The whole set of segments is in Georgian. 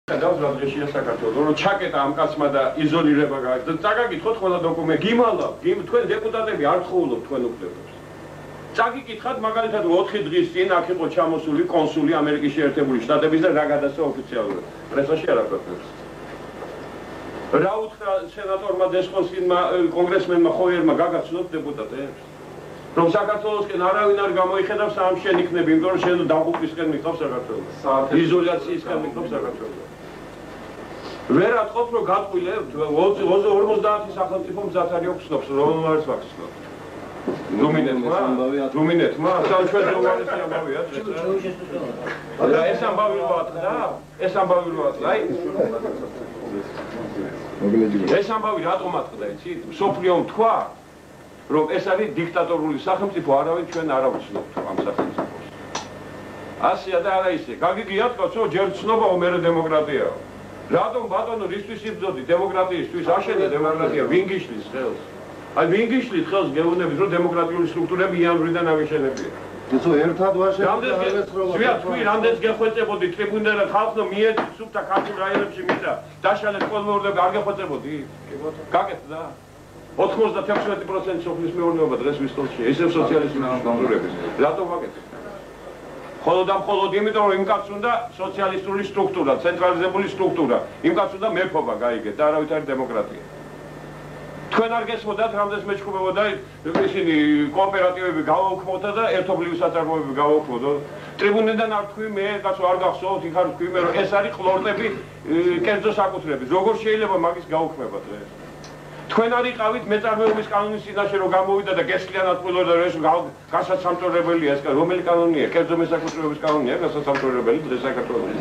Разрешение საქართველოს ჩაკეტა ამ კაცმა და იზოლირება გააკეთა. წაგაკითხოთ ყველა დოკუმენტი, გიმალა, თქვენ დეპუტატები არ ხოვულობთ თქვენ უფლებებს. წაგიკითხათ მაგალითად 4 დღის წინ აქ იყო ჩამოსული კონსული ამერიკის შეერთებული შტატების და რა გადასცა ოფიციალურად. პრესაში არ აკვეთებს. რა უთხრა სენატორმა დესპოსკინმა კონგრესმენმა ხოიერმა გაგაცნოთ დეპუტატებს. რომ საქართველოსკენ არავინ არ გამოიხედავს ამ შენ იქნები, იმიტომ რომ შენ დაღუპვისკენ მიყავს საქართველოს. იზოლაციისკენ მიყავს საქართველოს. ვერ ატყობთ რომ გატყვილებთ 50 სახელმწიფო მზად არის ოქსნობს რომ არის ვაქცინოთ. რუმინეთმა საჩვენო უარესი ამბავია. და ეს ამბავი რა ატყდა? ეს ამბავი რა ატყდა? ეს ამბავი რატომ ატყდა იცით? სოფლიომ თქვა რომ ეს არის დიქტატორული სახელმწიფო, არავინ ჩვენ არ ავცნობთ ამ სახელმწიფოს. ასია და არა ისე. გაგიგიათ კაცო, ჯერ ცნობაო, მერე დემოკრატიაო. რატომ ბატონო რისთვის იბრძოდი დემოკრატიისთვის? აშენე დემოკრატია, ვინ გიშლის ხელს? აი ვინ გიშლის ხელს გეუბნებით რომ დემოკრატიული სტრუქტურები იანვრიდან აღიშენებია. იცო ერთად ვაშენებთ. რამდენს გეხვეწებოდი ტრიბუნერად ხალხო მიეძით სუფთა ქართულ რაიონებში მინდა დაშალეთ კოლმეურნეები არ გეხვეწებოდი? გაკეთდა 96% სოფლის მეურნეობა დღეს ვისწავლში, ისევ სოციალისტური სტრუქტურების. რატომ ვაკეთებ? მხოლოდ იმიტომ რომ იმ კაცს უნდა სოციალისტური სტრუქტურა, ცენტრალიზებული სტრუქტურა, იმ კაცს უნდა მეფობა გაიგეთ და არავითარი დემოკრატია. თქვენ არ გესმოდათ, რამდენს მეჩხუბებოდა ისინი კოოპერატივები გავაუქმოთ და ერთობლივი საწარმოები გავაუქმოთ. ტრიბუნიდან არ თქვი მე, კაცო არ გახსოვთ, იქ არ თქვი მე რომ ეს არის ყლორტები კერძო საკუთრების. როგორ შეიძლება მაგის გაუქმება დღეს? თქვენ არ იყავით მეწარმეობის კანონის წინაშე რომ გამოვიდა და გესლიანად ყვილოდა რომ ეს გასაცამჭორებელია ეს რომელი კანონია? კერძო მესაკუთრეობის კანონია გასაცამჭორებელი დღეს საქართველოში.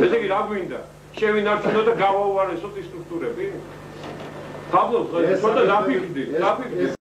ესე იგი რა გვინდა? შევინარჩუნოთ და გავაუარესოთ ის სტრუქტურები? ხაბლობთ, ხოდა დაფიქრდი.